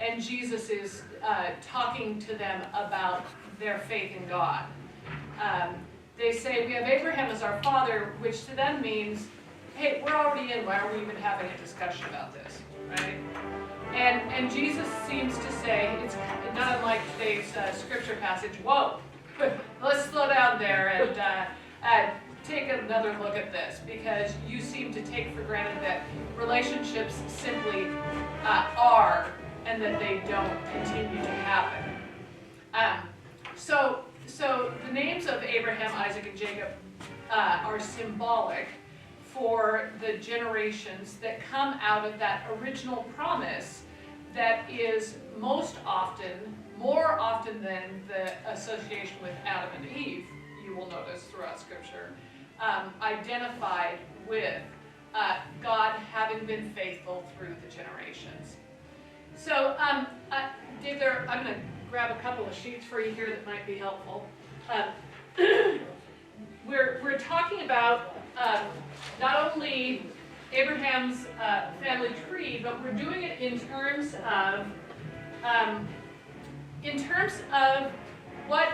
And Jesus is talking to them about their faith in God. They say, we have Abraham as our father, which to them means, hey, we're already in, why are we even having a discussion about this, right? And Jesus seems to say, it's not unlike today's scripture passage, whoa, let's slow down there and take another look at this, because you seem to take for granted that relationships simply are, and that they don't continue to happen. So the names of Abraham, Isaac, and Jacob are symbolic for the generations that come out of that original promise that is most often, more often than the association with Adam and Eve, you will notice throughout Scripture, identified with God having been faithful through the generations. So, Dave, I'm going to grab a couple of sheets for you here that might be helpful. We're talking about not only Abraham's family tree, but we're doing it in terms of what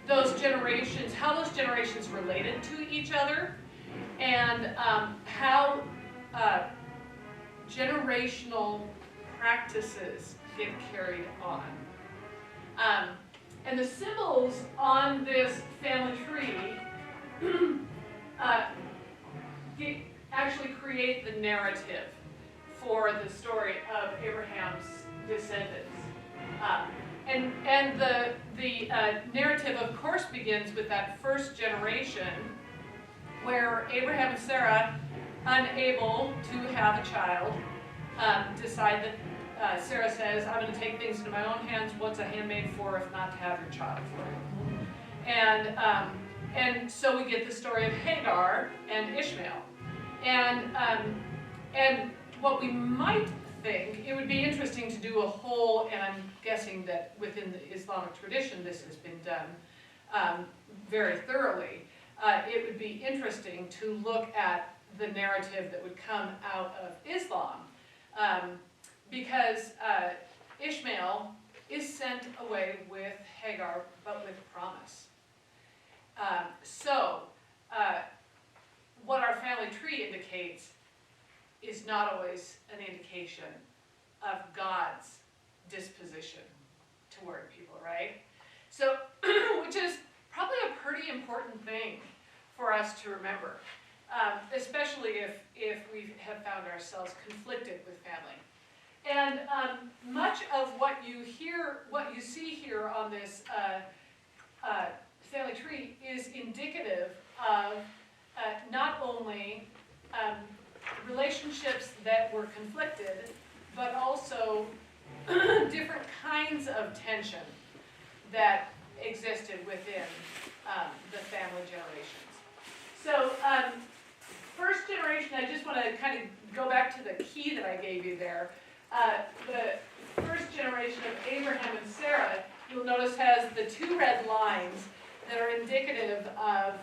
those generations, how those generations related to each other, and how generational practices get carried on. And the symbols on this family tree actually create the narrative for the story of Abraham's descendants. And the narrative, of course, begins with that first generation where Abraham and Sarah, unable to have a child, decide that Sarah says, I'm going to take things into my own hands. What's a handmaid for if not to have your child for? And so we get the story of Hagar and Ishmael. And what we might think, it would be interesting to do a whole, and I'm guessing that within the Islamic tradition this has been done very thoroughly. It would be interesting to look at the narrative that would come out of Islam, because Ishmael is sent away with Hagar, but with promise. What our family tree indicates is not always an indication of God's disposition toward people, right? So, which is probably a pretty important thing for us to remember, especially if we have found ourselves conflicted with family. And much of what you see here on this family tree is indicative of not only relationships that were conflicted, but also different kinds of tension that existed within the family generations. So, first generation, I just want to kind of go back to the key that I gave you there. The first generation of Abraham and Sarah, you'll notice, has the two red lines that are indicative of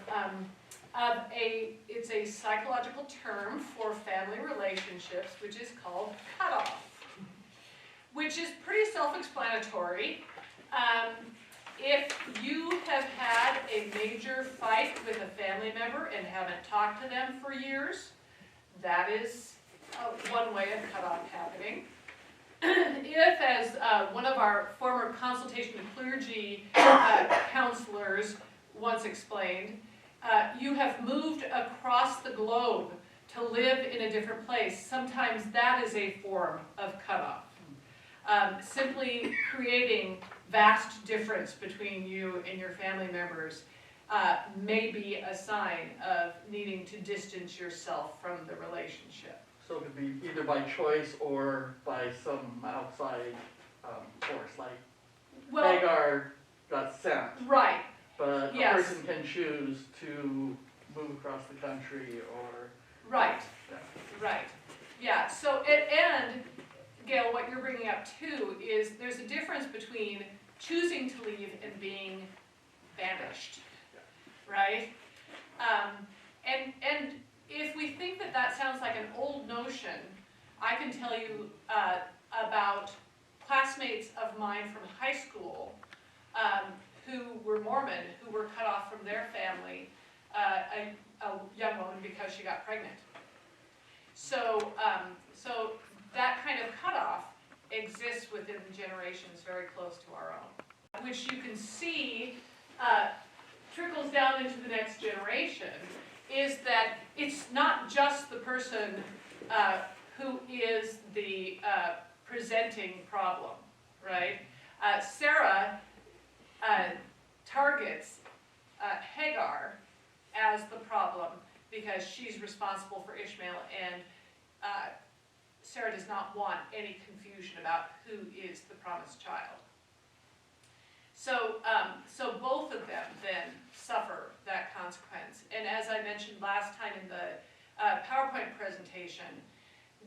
it's a psychological term for family relationships, which is called cutoff, which is pretty self-explanatory. If you have had a major fight with a family member and haven't talked to them for years, that is one way of cutoff happening. If, as one of our former consultation to clergy counselors once explained, you have moved across the globe to live in a different place, sometimes that is a form of cutoff. Simply creating vast difference between you and your family members may be a sign of needing to distance yourself from the relationship. So it could be either by choice or by some outside force, like Hagar got sent. Right. But yes. A person can choose to move across the country or... Right. Yeah. Right. Yeah. So, and Gail, what you're bringing up too is there's a difference between choosing to leave and being banished, right? And if we think that that sounds like an old notion, I can tell you a classmates of mine from high school who were Mormon, who were cut off from their family, a young woman, because she got pregnant. So, so that kind of cutoff exists within the generations very close to our own, which you can see trickles down into the next generation, is that it's not just the person who is the presenting problem, right? Sarah targets Hagar as the problem because she's responsible for Ishmael, and Sarah does not want any confusion about who is the promised child. So, so both of them then suffer that consequence. And as I mentioned last time in the PowerPoint presentation,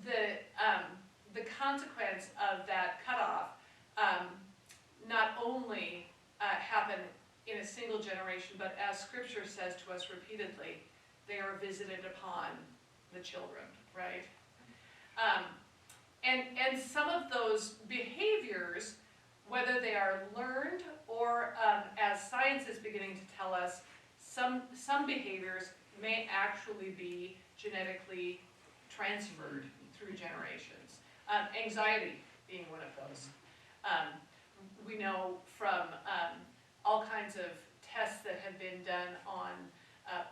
the consequence of that cutoff not only happen in a single generation, but as Scripture says to us repeatedly, they are visited upon the children, right? And some of those behaviors, whether they are learned or, as science is beginning to tell us, some behaviors may actually be genetically transferred through generations. Anxiety being one of those. We know from all kinds of tests that have been done on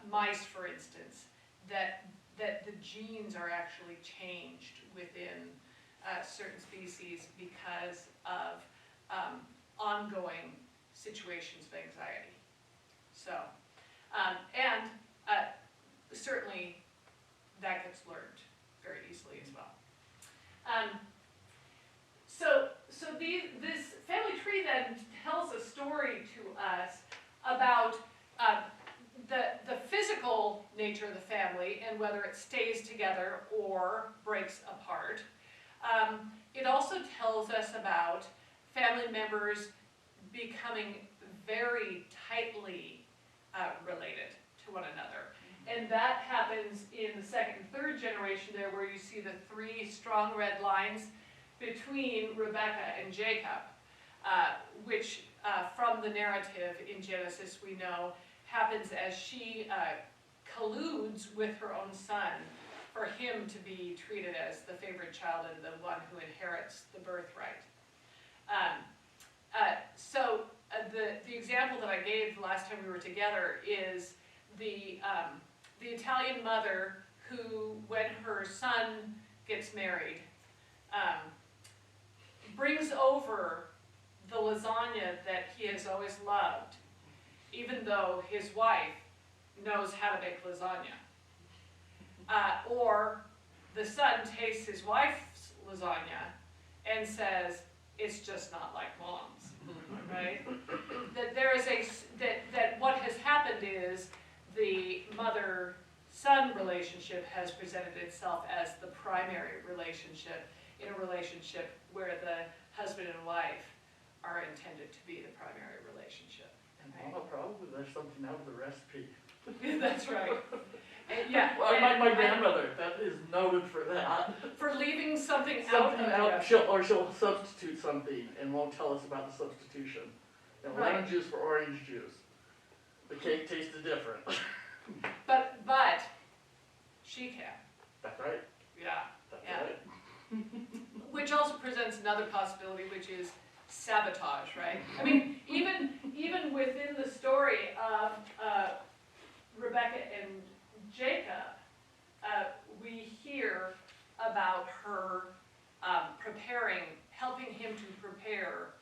mice, for instance, that the genes are actually changed within certain species because of ongoing situations of anxiety. So, and certainly that gets learned very easily as well. So this family tree then tells a story to us about the physical nature of the family and whether it stays together or breaks apart. It also tells us about family members becoming very tightly related to one another. And that happens in the second and third generation there, where you see the three strong red lines between Rebekah and Jacob, which from the narrative in Genesis we know happens as she colludes with her own son for him to be treated as the favorite child and the one who inherits the birthright. So the example that I gave the last time we were together is the Italian mother who, when her son gets married, brings over the lasagna that he has always loved, even though his wife knows how to make lasagna. Or the son tastes his wife's lasagna and says, "It's just not like mom's," right? That there is that what has happened is the mother-son relationship has presented itself as the primary relationship in a relationship where the husband and wife are intended to be the primary relationship. And Mama probably left something out of the recipe. That's right. And, yeah. Well, my grandmother, that is noted for that. For leaving something Something out. out, she'll substitute something and won't tell us about the substitution. You know, Right. lemon juice for orange juice. The cake tasted different. But she can. That's right. Yeah. That's Yeah. right. Which also presents another possibility, which is sabotage, right? I mean, even within the story of Rebekah and Jacob, we hear about her helping him to prepare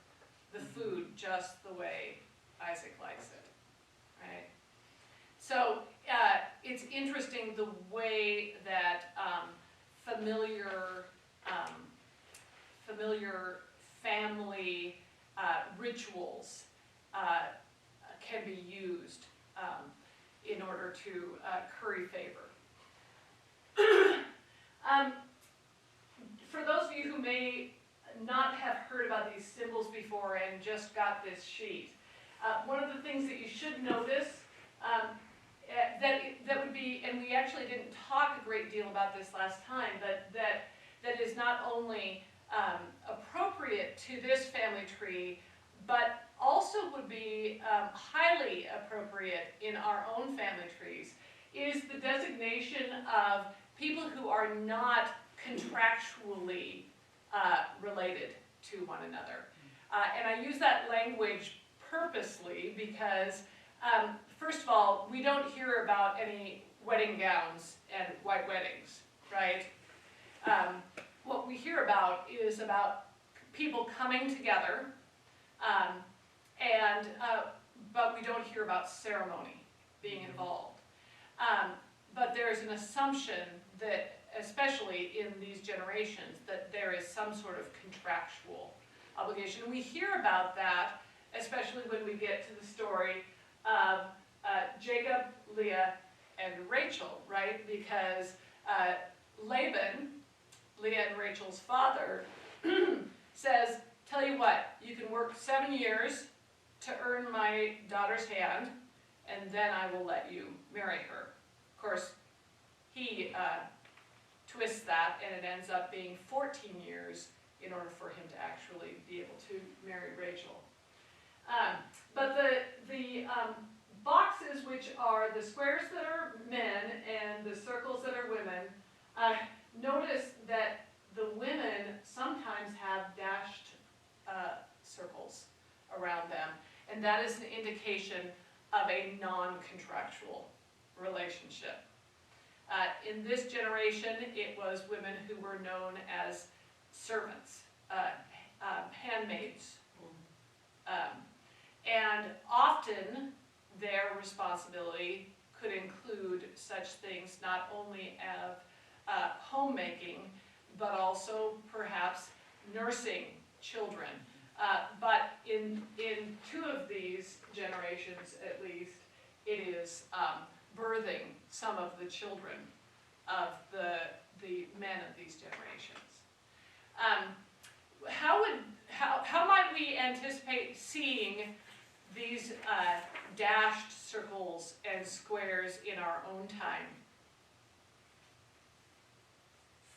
the food just the way Isaac likes it, right? So it's interesting the way that familiar family rituals can be used in order to curry favor. For those of you who may not have heard about these symbols before and just got this sheet, one of the things that you should notice that would be, and we actually didn't talk a great deal about this last time, but that is not only appropriate to this family tree, but also would be highly appropriate in our own family trees, is the designation of people who are not contractually related to one another. And I use that language purposely because, first of all, we don't hear about any wedding gowns and white weddings, right? What we hear about is about people coming together, but we don't hear about ceremony being involved. But there's an assumption that, especially in these generations, that there is some sort of contractual obligation. We hear about that, especially when we get to the story of Jacob, Leah, and Rachel, right? Because Laban, Leah and Rachel's father, says, tell you what, you can work 7 years to earn my daughter's hand, and then I will let you marry her. Of course, he twists that, and it ends up being 14 years in order for him to actually be able to marry Rachel. But the boxes, which are the squares that are men and the circles that are women, notice that the women sometimes have dashed circles around them, and that is an indication of a non-contractual relationship. In this generation, it was women who were known as servants, handmaids, and often their responsibility could include such things not only of homemaking, but also perhaps nursing children. But in 2 of these generations, at least, it is birthing some of the children of the men of these generations. How might we anticipate seeing these dashed circles and squares in our own time?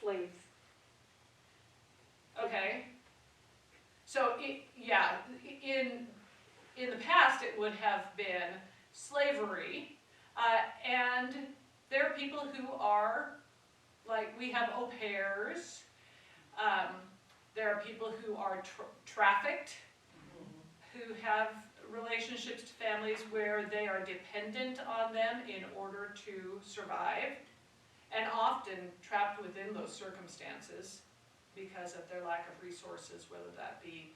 Slaves. Okay. So, in the past it would have been slavery, and there are people who are, like, we have au pairs, there are people who are trafficked, who have relationships to families where they are dependent on them in order to survive, and often trapped within those circumstances because of their lack of resources, whether that be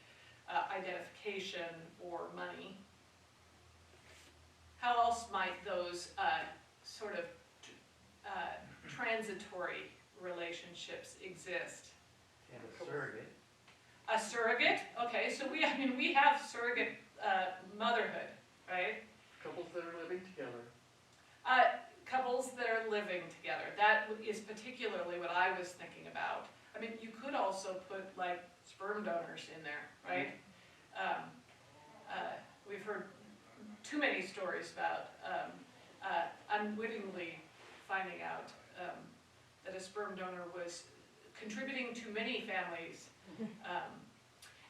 identification or money. How else might those sort of transitory relationships exist? And a surrogate. A surrogate? Okay, so we have surrogate motherhood, right? Couples that are living together. Couples that are living together. That is particularly what I was thinking about. I mean, you could also put, like, sperm donors in there, right? We've heard too many stories about unwittingly finding out that a sperm donor was contributing to many families.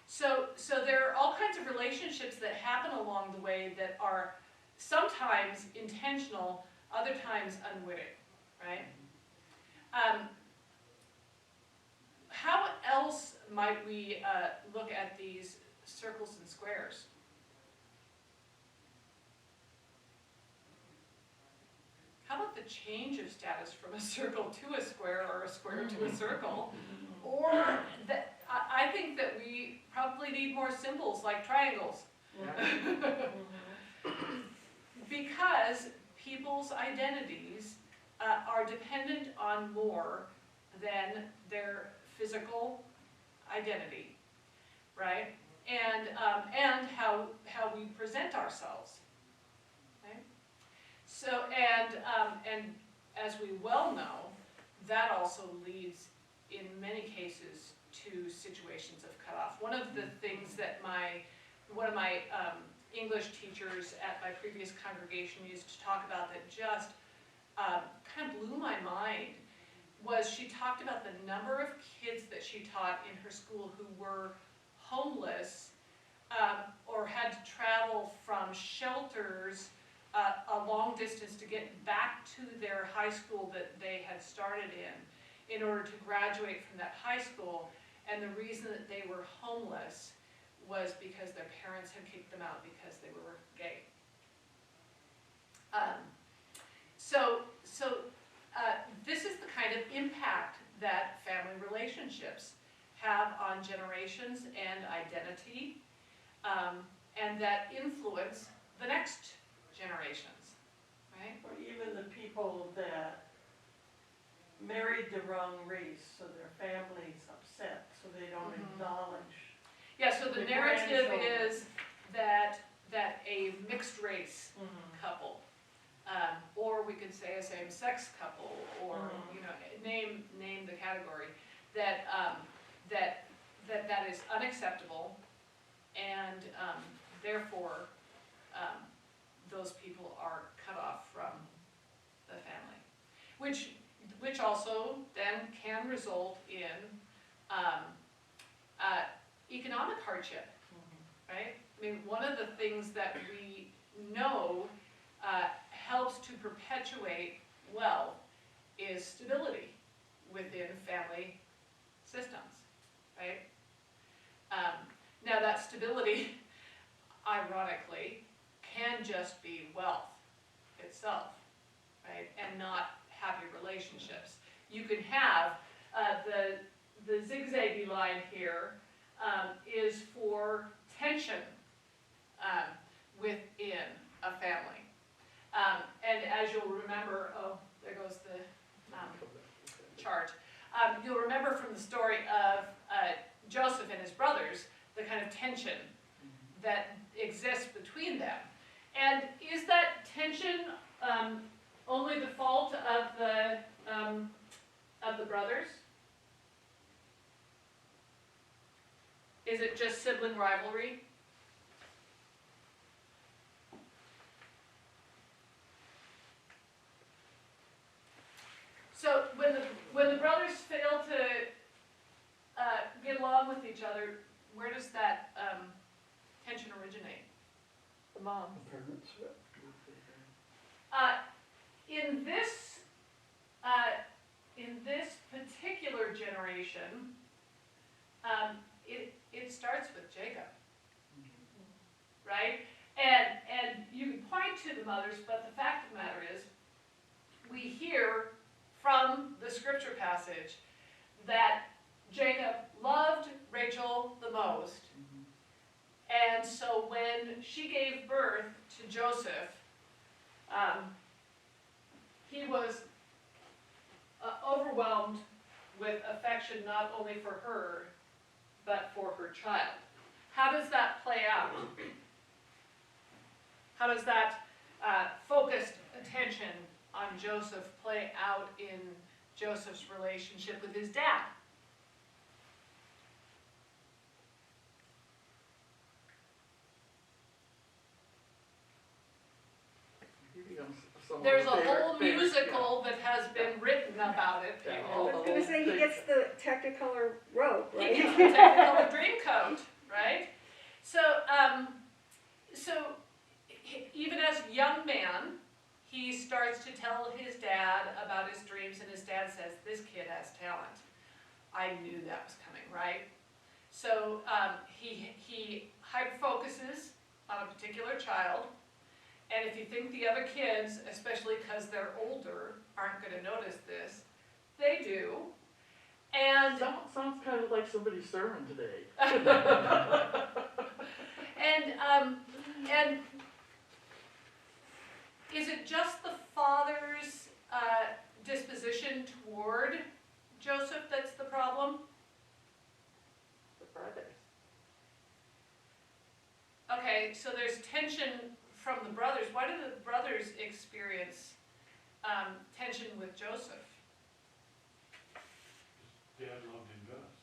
So there are all kinds of relationships that happen along the way that are sometimes intentional, other times unwitting, right? How else might we look at these circles and squares? How about the change of status from a circle to a square or a square to a circle? Or that I think that we probably need more symbols like triangles. Because people's identities are dependent on more than their physical identity, right? And how we present ourselves. Okay? So and as we well know, that also leads in many cases to situations of cutoff. One of the things that one of my English teachers at my previous congregation used to talk about that just kind of blew my mind was she talked about the number of kids that she taught in her school who were homeless or had to travel from shelters a long distance to get back to their high school that they had started in order to graduate from that high school. And the reason that they were homeless was because their parents had kicked them out because they were gay. This is the kind of impact that family relationships have on generations and identity, and that influence the next generations, right? Or even the people that married the wrong race, so their family's upset, so they don't acknowledge. Yeah, so the narrative grandchildren. is that a mixed race couple, or we could say a same-sex couple, or you know, name the category, that is unacceptable, and therefore those people are cut off from the family, which also then can result in economic hardship, right? I mean, one of the things that we know helps to perpetuate wealth is stability within family systems, right? Now that stability, ironically, can just be wealth itself, right? And not happy relationships. You can have the zigzaggy line here is for tension within a family. And as you'll remember, oh, there goes the chart. You'll remember from the story of Joseph and his brothers, the kind of tension that exists between them. And is that tension only the fault of the brothers? Is it just sibling rivalry? So when the brothers fail to get along with each other, where does that tension originate? The mom. Parents. In this particular generation, it starts with Jacob, right? And you can point to the mothers, but the fact of the matter is, we hear from the scripture passage that Jacob loved Rachel the most. And so when she gave birth to Joseph, he was overwhelmed with affection not only for her, but for her child. How does that play out? How does that focused attention on Joseph play out in Joseph's relationship with his dad? There's a whole musical that has been written about it. Yeah. I was going to say he gets the Technicolor robe, He right? gets the Technicolor Dreamcoat, right? So even as a young man, he starts to tell his dad about his dreams, and his dad says, "This kid has talent." I knew that was coming, right? So he hyper-focuses on a particular child. And if you think the other kids, especially because they're older, aren't going to notice this, they do. And Sounds kind of like somebody's sermon today. and is it just the father's disposition toward Joseph that's the problem? The brothers. Okay, so there's tension from the brothers. Why do the brothers experience tension with Joseph? Dad loved him best.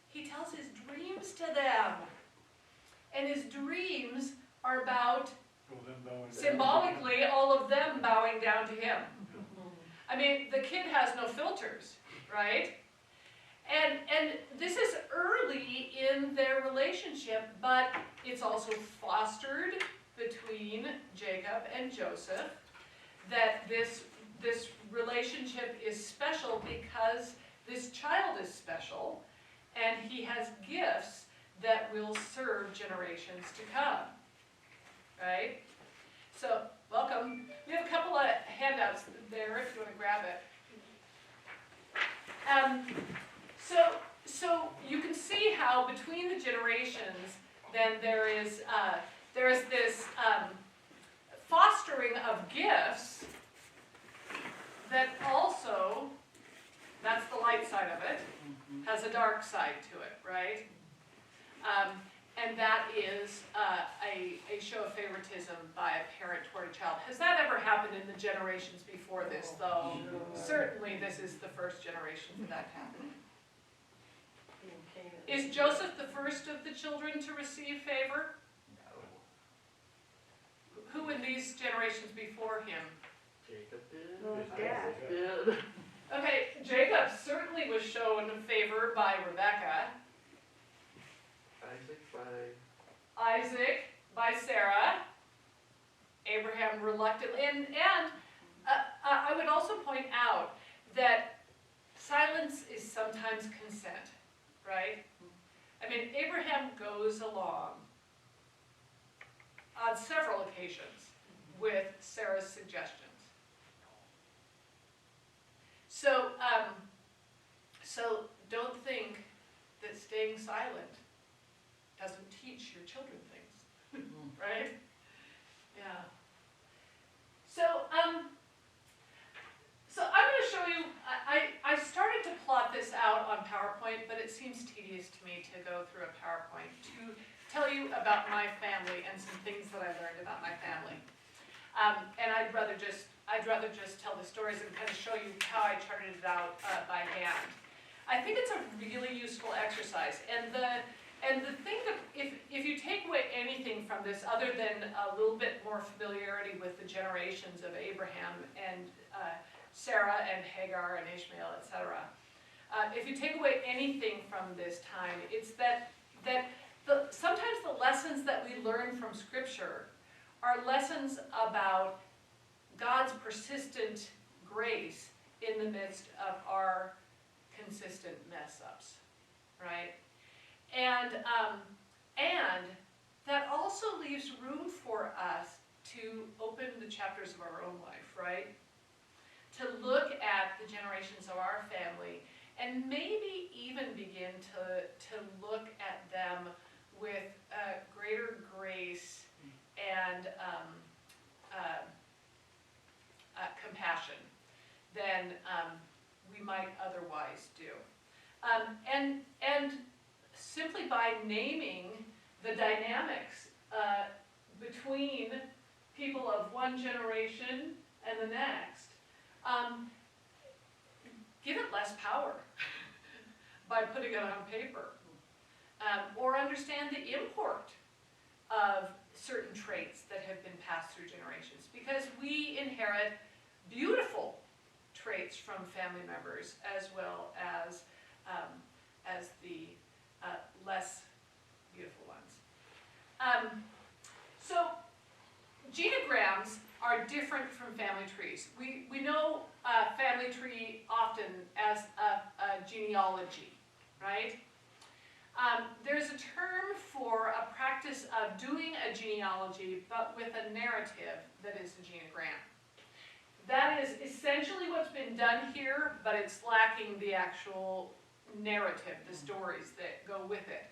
He tells his dreams to them. And his dreams are about, Well, then bowing down. symbolically, all of them bowing down to him. I mean, the kid has no filters, right? And this is early in their relationship, but it's also fostered between Jacob and Joseph, that this relationship is special because this child is special, and he has gifts that will serve generations to come, right? So, welcome. We have a couple of handouts there if you want to grab it. So you can see how between the generations, then there is this fostering of gifts that also, that's the light side of it, has a dark side to it, right? And that is a show of favoritism by a parent toward a child. Has that ever happened in the generations before this, though? Certainly this is the first generation for that to happen. Is Joseph the first of the children to receive favor? No. Who in these generations before him? Jacob did. Well, his Isaac dad. did. Okay, Jacob certainly was shown favor by Rebekah. Isaac by Sarah. Abraham reluctantly. And I would also point out that silence is sometimes consent, right? I mean, Abraham goes along on several occasions with Sarah's suggestions. So don't think that staying silent doesn't teach your children things, right? Yeah. So I'm going to show you, I started to plot this out on PowerPoint, but it seems tedious to me to go through a PowerPoint to tell you about my family and some things that I learned about my family. And I'd rather just tell the stories and kind of show you how I charted it out by hand. I think it's a really useful exercise, and the thing that, if you take away anything from this other than a little bit more familiarity with the generations of Abraham and Sarah and Hagar and Ishmael, etc., if you take away anything from this time, it's that sometimes the lessons that we learn from Scripture are lessons about God's persistent grace in the midst of our consistent mess-ups, right? And that also leaves room for us to open the chapters of our own life, right? To look at the generations of our family and maybe even begin to look at them with greater grace and compassion than we might otherwise do. And simply by naming the dynamics between people of one generation and the next, give it less power by putting it on paper. Or understand the import of certain traits that have been passed through generations. Because we inherit beautiful traits from family members as well as the less beautiful ones. So genograms are different from family trees. We know family tree often as a genealogy, right? There's a term for a practice of doing a genealogy, but with a narrative that is a genogram. That is essentially what's been done here, but it's lacking the actual narrative, the stories that go with it.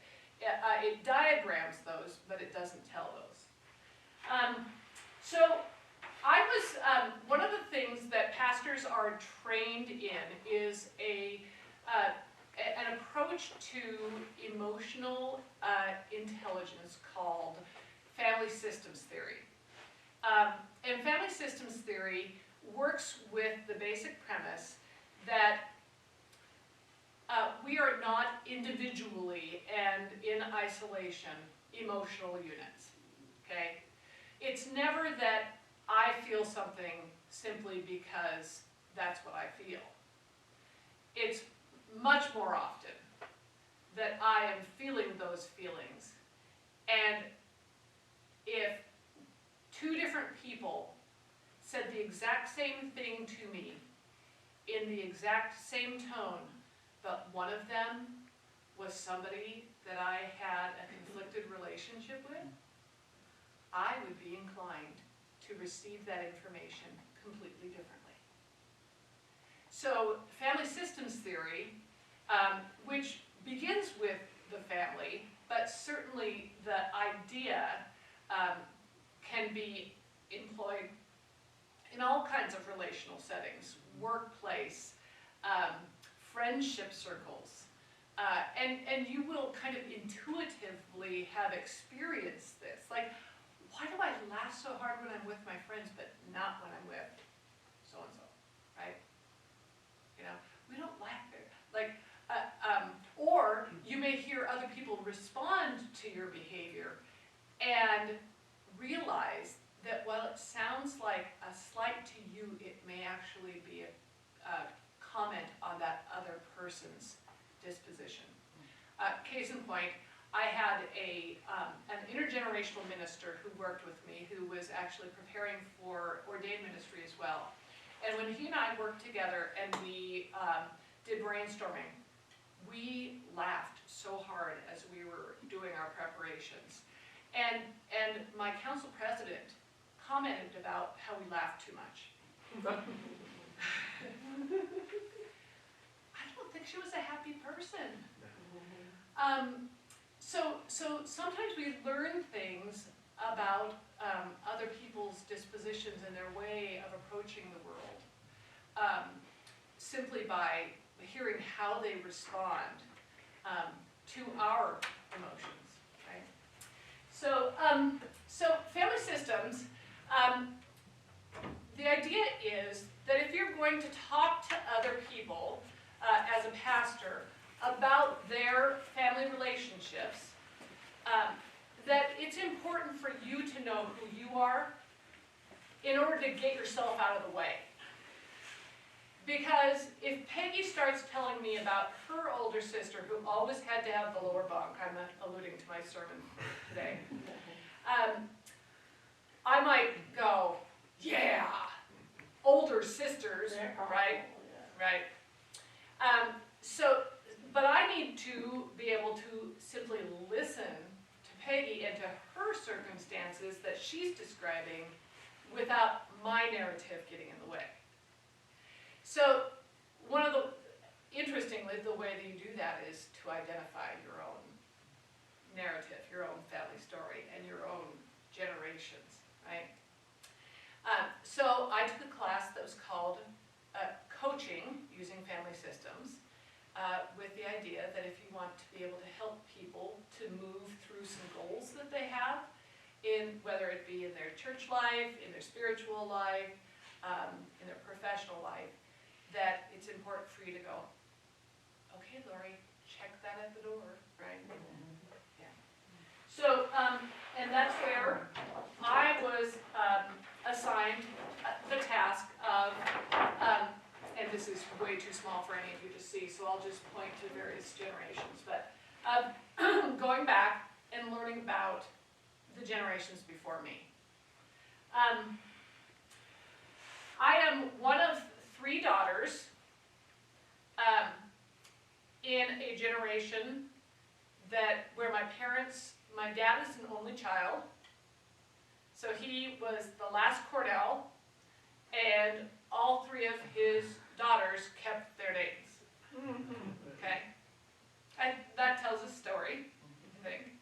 It diagrams those, but it doesn't tell those. So I was, one of the things that pastors are trained in is an approach to emotional intelligence called family systems theory. And family systems theory works with the basic premise that we are not individually and in isolation emotional units, okay? It's never that I feel something simply because that's what I feel. It's much more often that I am feeling those feelings And if two different people said the exact same thing to me in the exact same tone, but one of them was somebody that I had a conflicted relationship with, I would be inclined to receive that information completely differently. So family systems theory, which begins with the family, but certainly the idea can be employed in all kinds of relational settings, workplace, friendship circles, and you will kind of intuitively have experienced this. Like, why do I laugh so hard when I'm with my friends, but not when I'm with so-and-so, right? You know, we don't laugh there. Like, or you may hear other people respond to your behavior and realize that while it sounds like a slight to you, it may actually be a comment on that other person's disposition. Case in point, I had an intergenerational minister who worked with me who was actually preparing for ordained ministry as well. And when he and I worked together and we did brainstorming, we laughed so hard as we were doing our preparations. And my council president commented about how we laughed too much. I don't think she was a happy person. So sometimes we learn things about other people's dispositions and their way of approaching the world simply by hearing how they respond to our emotions, right? So family systems, the idea is that if you're going to talk to other people as a pastor about their family relationships, that it's important for you to know who you are in order to get yourself out of the way. Because if Peggy starts telling me about her older sister who always had to have the lower bunk, I'm alluding to my sermon today, I might go, yeah, older sisters, right? Right. But I need to be able to simply listen to Peggy and to her circumstances that she's describing without my narrative getting in the way. So interestingly, the way that you do that is to identify your own narrative, your own family story, and your own generations, right? So I took a class that was called Coaching Using Family Systems, with the idea that if you want to be able to help people to move through some goals that they have, in whether it be in their church life, in their spiritual life, in their professional life, that it's important for you to go, okay, Lori, check that at the door, right? Yeah. So, and that's where I was assigned the task of, and this is way too small for any of you to see, so I'll just point to various generations, but going back and learning about the generations before me. I am one of 3 daughters in a generation where my dad is an only child, so he was the last Cordell, and all 3 of his daughters kept their names. Okay? And that tells a story, I think.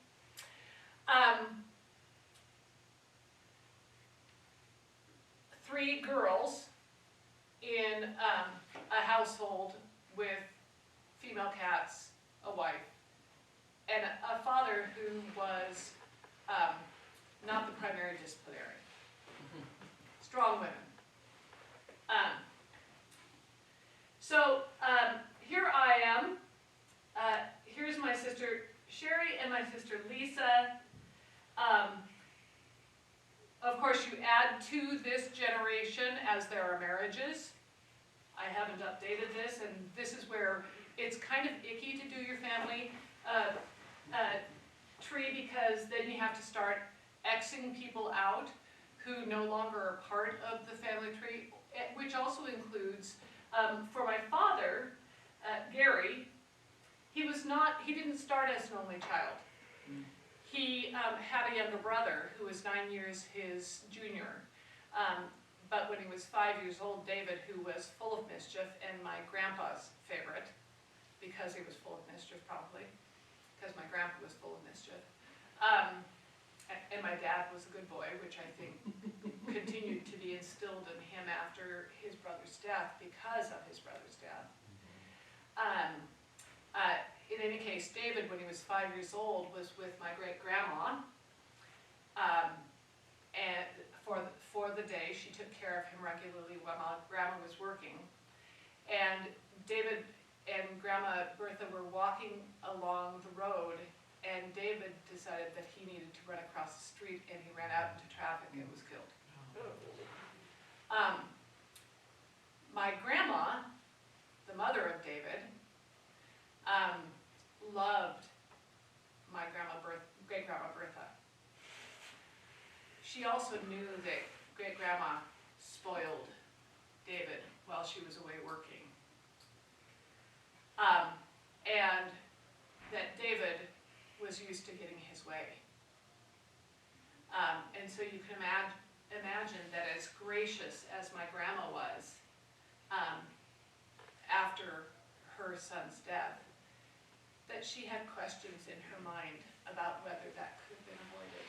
3 girls in a household with female cats, a wife, and a father who was not the primary disciplinarian. Strong women. So here I am. Here's my sister Sherry and my sister Lisa. Of course, you add to this generation as there are marriages. I haven't updated this, and this is where it's kind of icky to do your family tree because because then you have to start Xing people out who no longer are part of the family tree, which also includes, for my father, Gary, he didn't start as an only child. He had a younger brother who was 9 years his junior. But when he was 5 years old, David, who was full of mischief and my grandpa's favorite, because he was full of mischief probably, because my grandpa was full of mischief, and my dad was a good boy, which I think continued to be instilled in him after his brother's death, because of his brother's death. In any case, David, when he was 5 years old, was with my great-grandma, and for the day, she took care of him regularly while my grandma was working. And David and Grandma Bertha were walking along the road, and David decided that he needed to run across the street, and he ran out into traffic and was killed. My grandma, the mother of David, loved my great-grandma Bertha. She also knew that great-grandma spoiled David while she was away working. And that David was used to getting his way. And so you can imagine that as gracious as my grandma was after her son's death, that she had questions in her mind about whether that could have been avoided.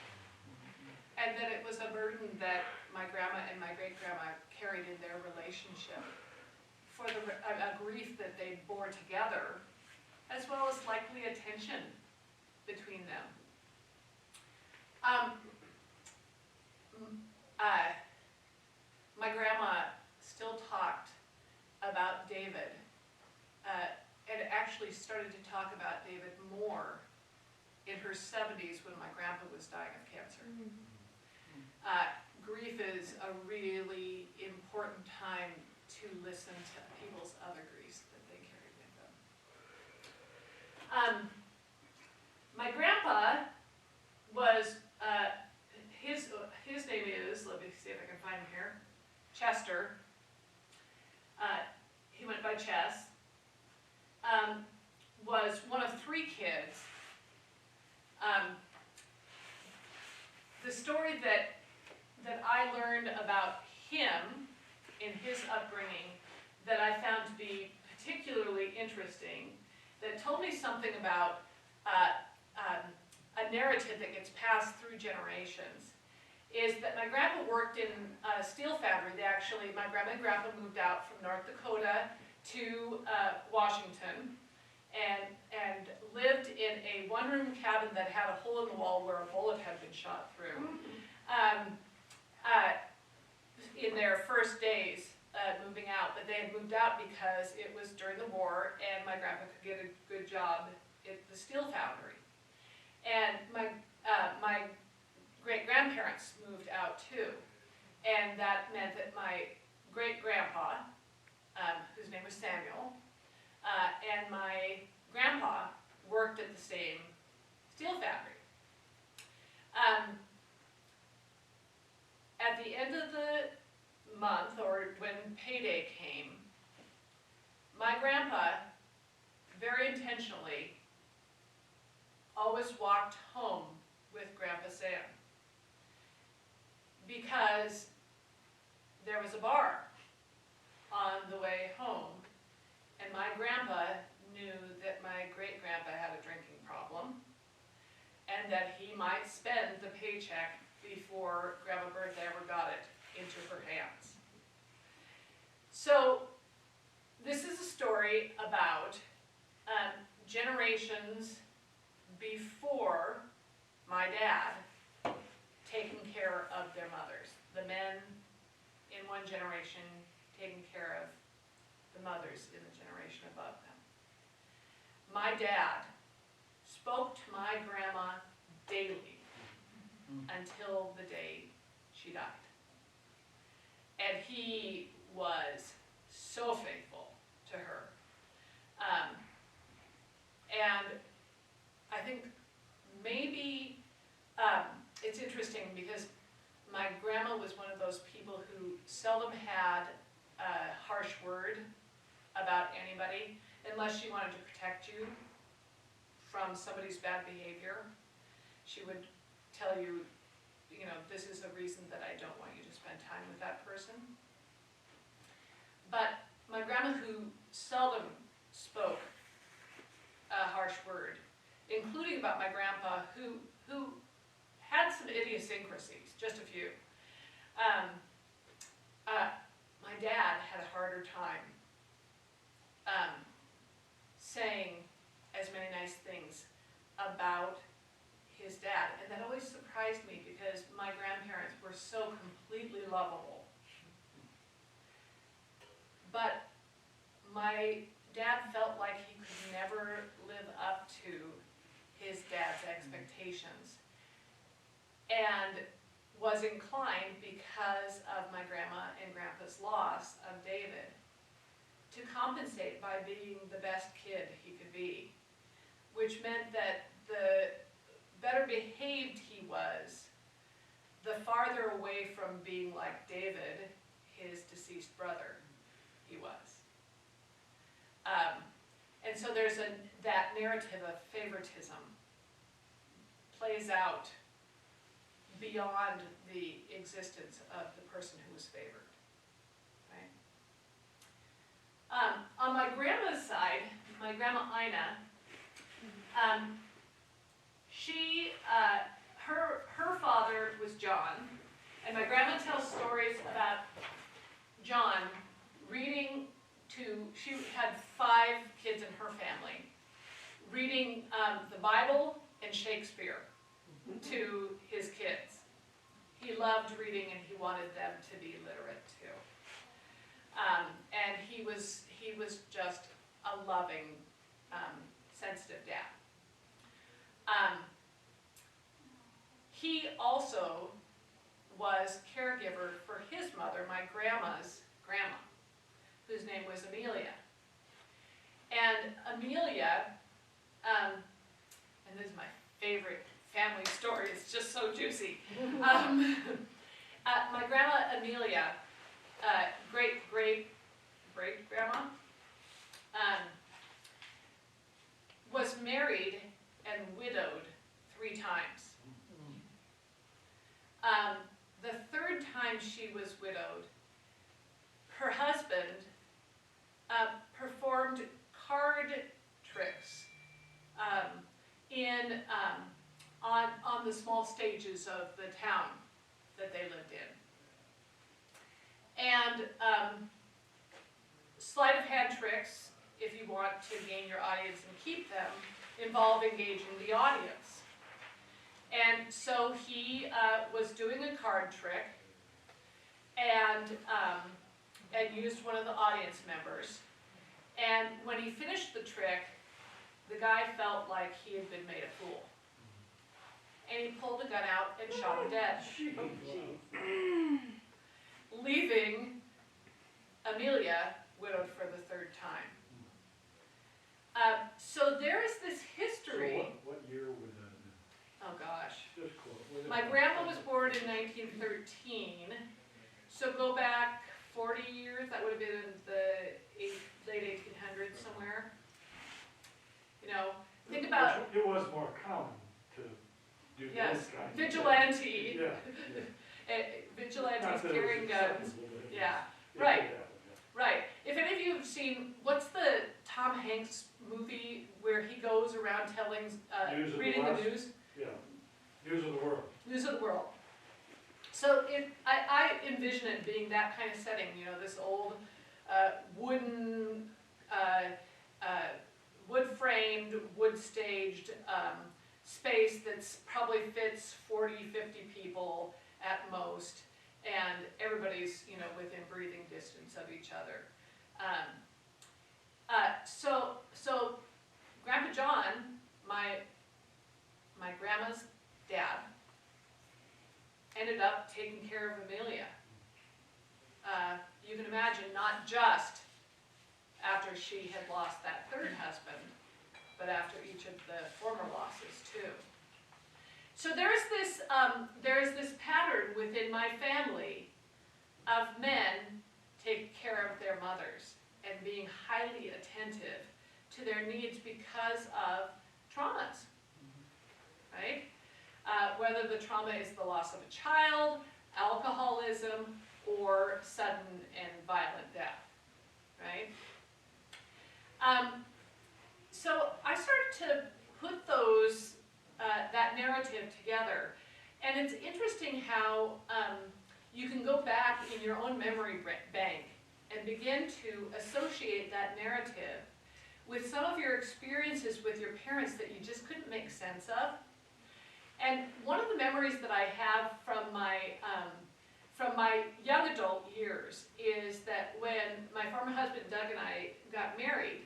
And that it was a burden that my grandma and my great-grandma carried in their relationship for a grief that they bore together, as well as likely a tension between them. My grandma still talked about David, and actually started to talk about David more in her 70s when my grandpa was dying of cancer. Grief is a really important time to listen to people's other griefs that they carry with them. My grandpa was, his name is, let me see if I can find him here, Chester. He went by Chess. Was one of 3 kids. The story that I learned about him in his upbringing that I found to be particularly interesting, that told me something about a narrative that gets passed through generations, is that my grandpa worked in a steel foundry. My grandma and grandpa moved out from North Dakota to Washington and lived in a one-room cabin that had a hole in the wall where a bullet had been shot through. In their first days moving out, but they had moved out because it was during the war and my grandpa could get a good job at the steel foundry. And my great-grandparents moved out too, and that meant that my great-grandpa, whose name was Samuel, and my grandpa worked at the same steel foundry. At the end of the month, or when payday came, my grandpa, very intentionally, always walked home with Grandpa Sam, because there was a bar on the way home, and my grandpa knew that my great-grandpa had a drinking problem, and that he might spend the paycheck before Grandma Bertha ever got it into her hands. So this is a story about generations before my dad taking care of their mothers. The men in one generation taking care of the mothers in the generation above them. My dad spoke to my grandma daily until the day she died. And he was so faithful to her. And I think maybe it's interesting because my grandma was one of those people who seldom had a harsh word about anybody unless she wanted to protect you from somebody's bad behavior. She would tell you, you know, this is a reason that I don't want you to spend time with that person. But my grandma, who seldom spoke a harsh word, including about my grandpa, who had some idiosyncrasies, just a few. My dad had a harder time saying as many nice things about his dad, and that always surprised me because my grandparents were so completely lovable. But my dad felt like he could never live up to his dad's expectations, and was inclined, because of my grandma and grandpa's loss of David, to compensate by being the best kid he could be, which meant that the better behaved he was, the farther away from being like David, his deceased brother, he was. And so there's that narrative of favoritism plays out beyond the existence of the person who was favored. Right? On my grandma's side, my grandma Ina, her father was John, and my grandma tells stories about John reading to, she had 5 kids in her family, reading the Bible and Shakespeare to his kids. He loved reading and he wanted them to be literate too. And he was just a loving, sensitive dad. He also was caregiver for his mother, my grandma's grandma, whose name was Amelia. And Amelia, and this is my favorite family story, it's just so juicy. My grandma Amelia, great-grandma, was married and widowed 3 times. The 3rd time she was widowed, her husband performed card tricks on the small stages of the town that they lived in. And sleight of hand tricks, if you want to gain your audience and keep them, involve engaging the audience. And so he was doing a card trick and used one of the audience members. And when he finished the trick, the guy felt like he had been made a fool. And he pulled a gun out and shot him dead, leaving Amelia widowed for the 3rd time. So there is this history. So what year would that be? Oh gosh. Just quote. My grandma was born in 1913, so go back 40 years, that would have been in the late 1800s somewhere. You know, think about... It was more common to do Yes, those kinds of vigilante. Yeah. Vigilantes Not that it was carrying guns. acceptable, but it Yeah, was- it right. did happen, yeah. Right. If any of you have seen, what's the Tom Hanks movie where he goes around telling, News of the reading the West? news? Yeah, news of the world. News of the world. So I envision it being that kind of setting, you know, this old wooden, wood-framed, wood-staged space that's probably fits 40, 50 people at most, and everybody's, you know, within breathing distance of each other. So Grandpa John, my grandma's dad, ended up taking care of Amelia. You can imagine, not just after she had lost that 3rd husband, but after each of the former losses too. So there's within my family of men taking care of their mothers and being highly attentive to their needs because of traumas, right? Whether the trauma is the loss of a child, alcoholism, or sudden and violent death, right? So I started to put those, that narrative together, and it's interesting how you can go back in your own memory bank and begin to associate that narrative with some of your experiences with your parents that you just couldn't make sense of. And one of the memories that I have from my young adult years is that when my former husband Doug and I got married,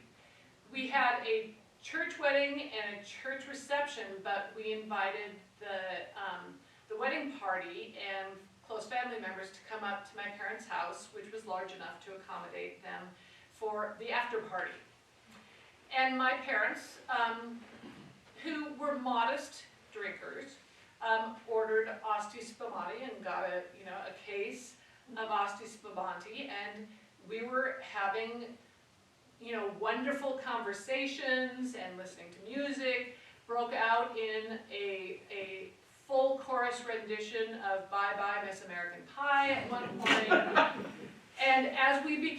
we had a church wedding and a church reception, but we invited the wedding party and close family members to come up to my parents' house, which was large enough to accommodate them, for the after party. And my parents, who were modest drinkers, ordered Asti Spumante and got a case of Asti Spumante, and we were having wonderful conversations and listening to music, broke out in a full chorus rendition of Bye Bye Miss American Pie at one point. And as we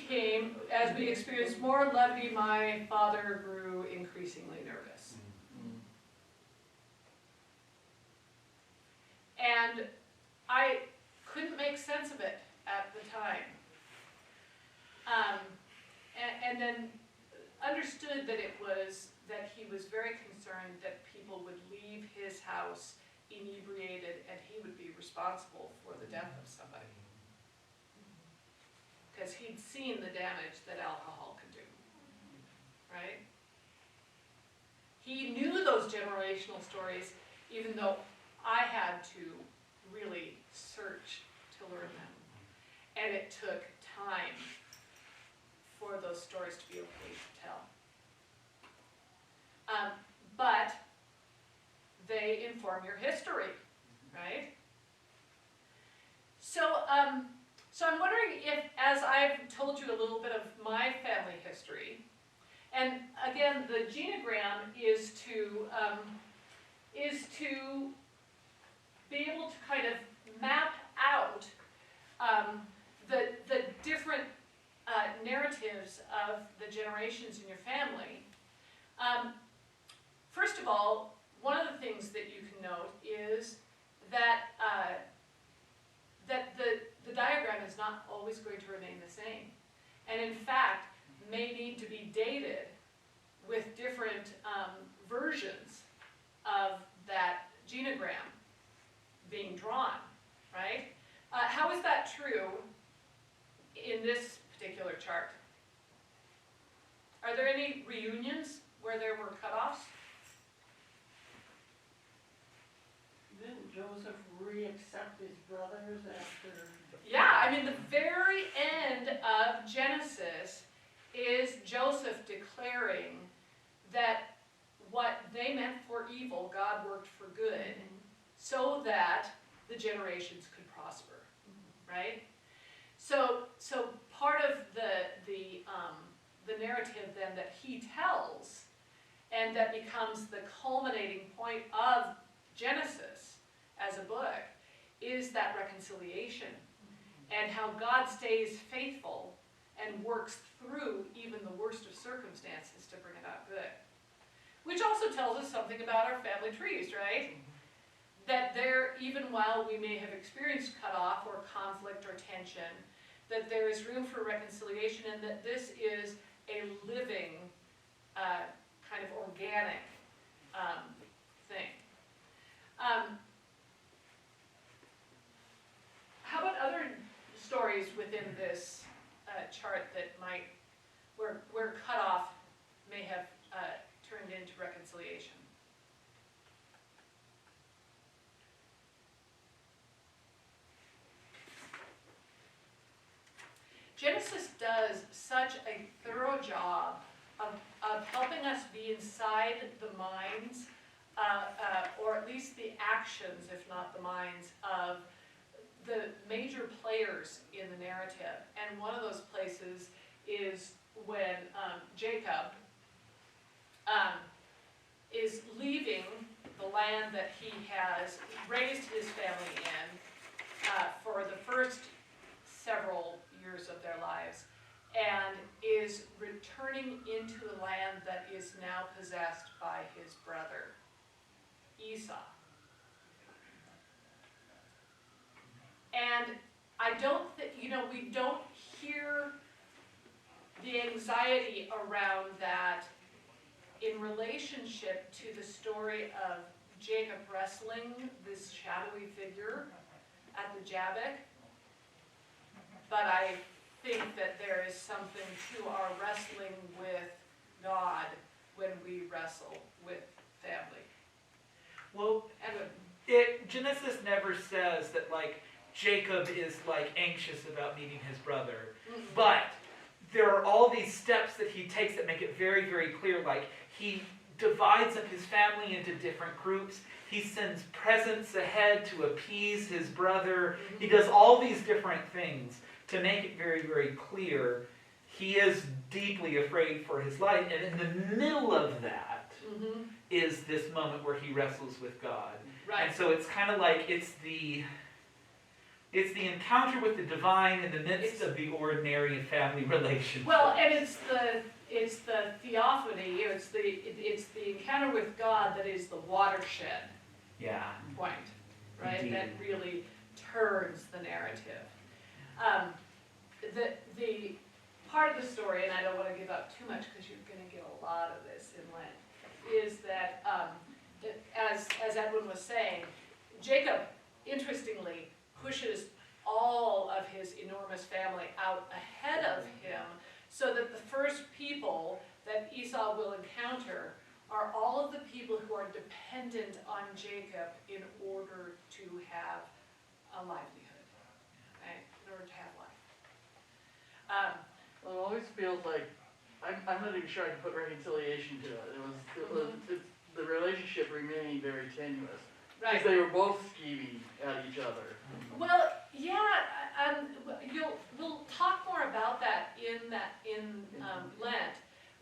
experienced more levity, my father grew increasingly nervous. And I couldn't make sense of it at the time. And then understood that he was very concerned that people would leave his house inebriated and he would be responsible for the death of somebody. Because he'd seen the damage that alcohol could do, right? He knew those generational stories, even though I had to really search to learn them. And it took time for those stories to be okay to tell. But they inform your history, right? So I'm wondering if, as I've told you a little bit of my family history, and again, the genogram is to be able to kind of map out the different narratives of the generations in your family. First of all, one of the things that you can note is that the diagram is not always going to remain the same, and in fact may need to be dated with different versions of that genogram being drawn, right? How is that true in this particular chart? Are there any reunions where there were cutoffs? Didn't Joseph re-accept his brothers after? Yeah, I mean, the very end of Genesis is Joseph declaring that what they meant for evil, God worked for good, so that the generations could prosper, right? So part of the narrative then that he tells, and that becomes the culminating point of Genesis as a book, is that reconciliation, and how God stays faithful and works through even the worst of circumstances to bring about good. Which also tells us something about our family trees, right? That there, even while we may have experienced cutoff or conflict or tension, that there is room for reconciliation, and that this is a living, kind of organic thing. How about other stories within this chart that where cutoff may have turned into reconciliation? Genesis does such a thorough job of helping us be inside the minds, or at least the actions, if not the minds, of the major players in the narrative, and one of those places is when Jacob is leaving the land that he has raised his family in for the first several years of their lives, and is returning into a land that is now possessed by his brother Esau. And I don't think, we don't hear the anxiety around that in relationship to the story of Jacob wrestling this shadowy figure at the Jabbok. But I think that there is something to our wrestling with God when we wrestle with family. Well, And Genesis never says that like Jacob is like anxious about meeting his brother, but there are all these steps that he takes that make it very, very clear. Like he divides up his family into different groups. He sends presents ahead to appease his brother. He does all these different things to make it very, very clear he is deeply afraid for his life. And in the middle of that is this moment where he wrestles with God. right. And so it's kind of like it's the encounter with the divine in the midst of the ordinary and family relationship. Well, and it's the theophany, it's the encounter with God that is the watershed Yeah. point, right? Indeed. That really turns the narrative. The part of the story, and I don't want to give up too much because you're going to get a lot of this in Lent, is that as Edwin was saying, Jacob, interestingly, pushes all of his enormous family out ahead of him, so that the first people that Esau will encounter are all of the people who are dependent on Jacob in order to have a livelihood, right? In order to have life. Well, it always feels like, I'm not even sure I can put reconciliation to it. It's the relationship remaining very tenuous. Right. Because they were both scheming at each other. Well, yeah, we'll talk more about that in Lent,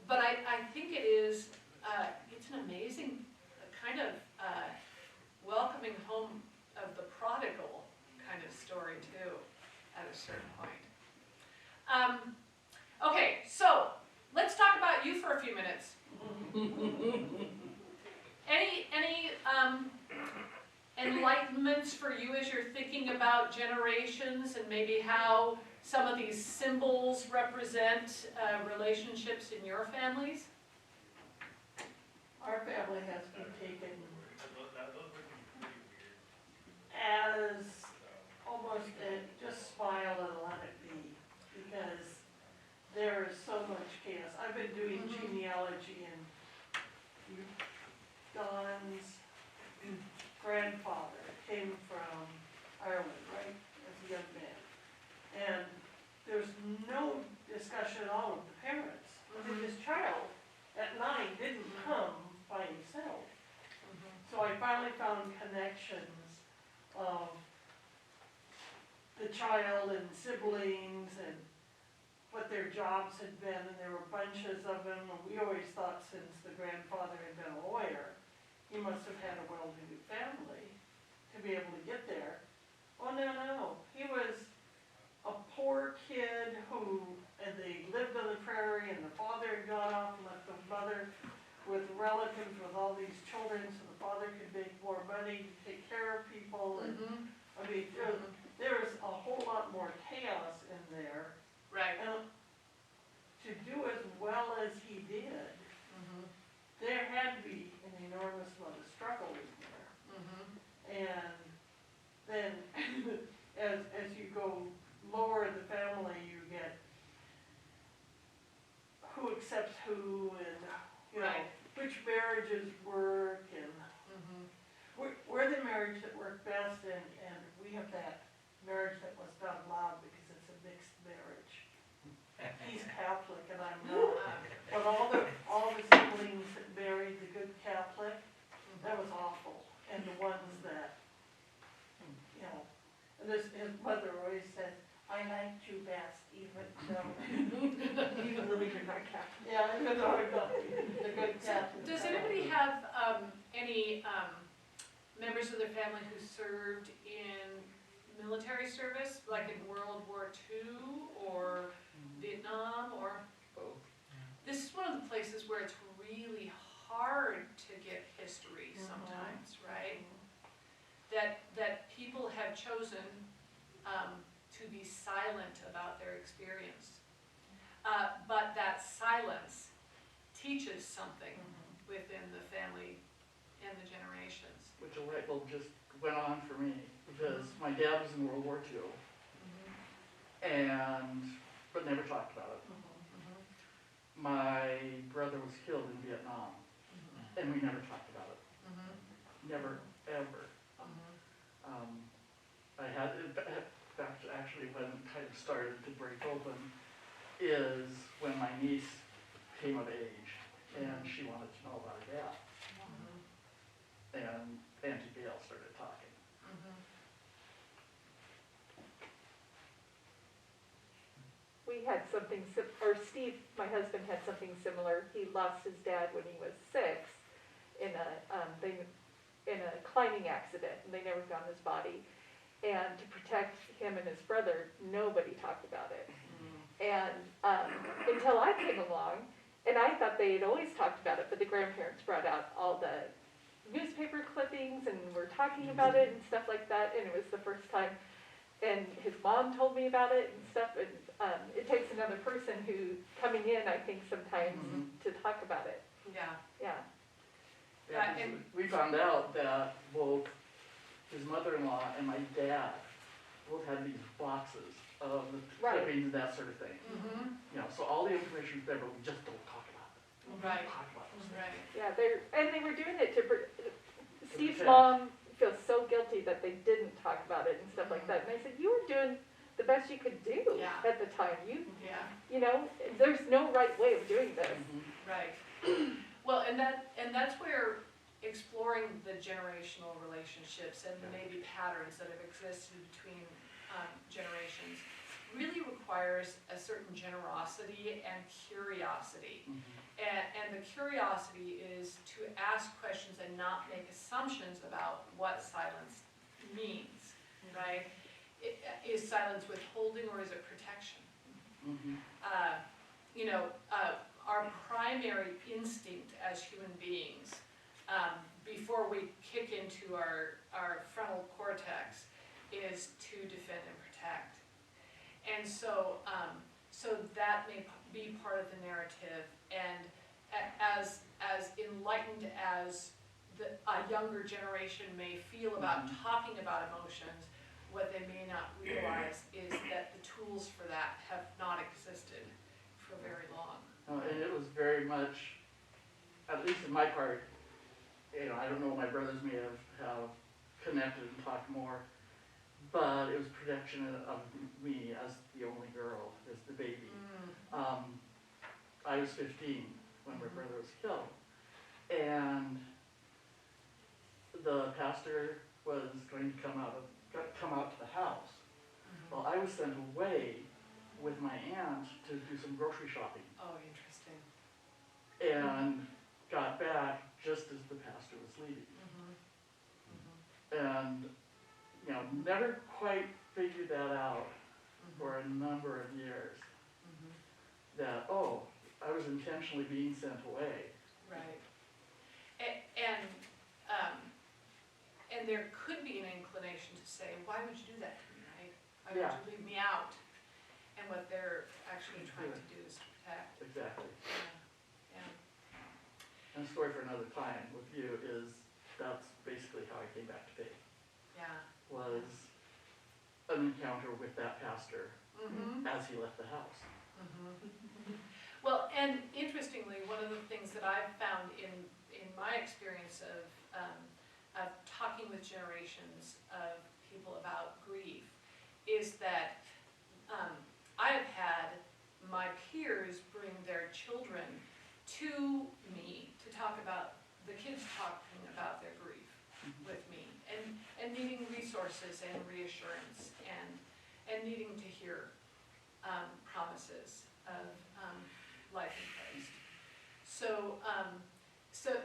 but I think it is it's an amazing kind of welcoming home of the prodigal kind of story too, at a certain point. Okay, so let's talk about you for a few minutes. Any enlightenments for you as you're thinking about generations and maybe how some of these symbols represent relationships in your families? Our family has been taken as almost just smile and let it be, because there is so much chaos. I've been doing genealogy, and Don's grandfather came from Ireland, right, as a young man. And there's no discussion at all of the parents. This child at 9 didn't come by himself. So I finally found connections of the child and siblings and what their jobs had been, and there were bunches of them, and we always thought since the grandfather had been a lawyer, he must have had a well-to-do family to be able to get there. Oh, no, he was a poor kid and they lived on the prairie, and the father had gone off and left the mother with relatives with all these children, so the father could make more money to take care of people, and I mean, there's a whole lot more chaos in there. Right. And to do as well as he did, there had to be an enormous amount of struggle in there. And then as you go lower in the family, you get who accepts who, and Right. which marriages work, and we're the marriage that worked best, and we have that marriage that was not allowed because it's a mixed marriage. He's Catholic and I'm not. But all the siblings that married the good Catholic, that was awful. And the ones that, And his mother always said, I liked you best, even though, Even though you're not Catholic. yeah, even though I'm not the good Catholic. Does anybody have, any, members of their family who served in military service, like in World War II or Vietnam or? Both. This is one of the places where it's really hard to get history sometimes, right? That people have chosen, to be silent about their experience. But that silence teaches something within the family and the generations. Which a light bulb just went on for me, because my dad was in World War II, but never talked about it. My brother was killed in Vietnam, and we never talked about it. Never, ever. I had, in fact, actually when it kind of started to break open is when my niece came of age, and she wanted to know about her dad. And Auntie Gail started talking. We had something, or Steve, my husband, had something similar. He lost his dad when he was 6 in a climbing accident, and they never found his body. And to protect him and his brother, nobody talked about it. And until I came along, and I thought they had always talked about it, but the grandparents brought out all the newspaper clippings and were talking about it and stuff like that, and it was the first time. And his mom told me about it and stuff, and it takes another person who, coming in, I think sometimes, to talk about it. Yeah. Yeah. Yeah, 'cause we found out that both his mother-in-law and my dad both had these boxes of the Right. clippings and that sort of thing. You know, so all the information's there, but we just don't talk about it. We Right. don't talk about those things. Right. Yeah, they were doing it to, Steve's protect. mom feels so guilty that they didn't talk about it and stuff like that. And I said, you were doing the best you could do Yeah. at the time. Yeah. You know, there's no right way of doing this. Right. Well, and that's where exploring the generational relationships and maybe patterns that have existed between generations really requires a certain generosity and curiosity. And the curiosity is to ask questions and not make assumptions about what silence means, right? Is silence withholding or is it protection? You know, our primary instinct as human beings, before we kick into our frontal cortex, is to defend and protect. And so, so that may be part of the narrative, and as enlightened as a younger generation may feel about talking about emotions, what they may not realize is that the tools for that have not existed for very long. And it was very much, at least in my part, you know, I don't know, my brothers may have connected and talked more, but it was protection of me as the only girl, as the baby. I was 15 when my brother was killed, and the pastor was going to come out to the house. Well, I was sent away with my aunt to do some grocery shopping, Oh, interesting. and got back just as the pastor was leaving. And, you know, never quite figured that out for a number of years. That, oh, I was intentionally being sent away. Right. And there could be an inclination to say, why would you do that to me, right? Why would Yeah. you leave me out? And what they're actually trying to do is to protect. Exactly. Yeah. And a story for another time with you is, that's basically how I came back to faith, Yeah. was an encounter with that pastor Mm-hmm. as he left the house. Well, and interestingly, one of the things that I've found in my experience of talking with generations of people about grief is that I have had my peers bring their children to me to talk about, the kids talking about their grief with me, and needing resources and reassurance. and needing to hear promises of life in Christ. So,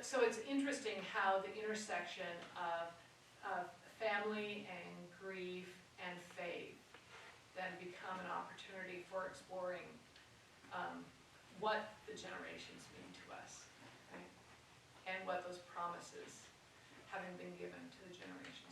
so it's interesting how the intersection of family and grief and faith then become an opportunity for exploring what the generations mean to us, right? And what those promises having been given to the generations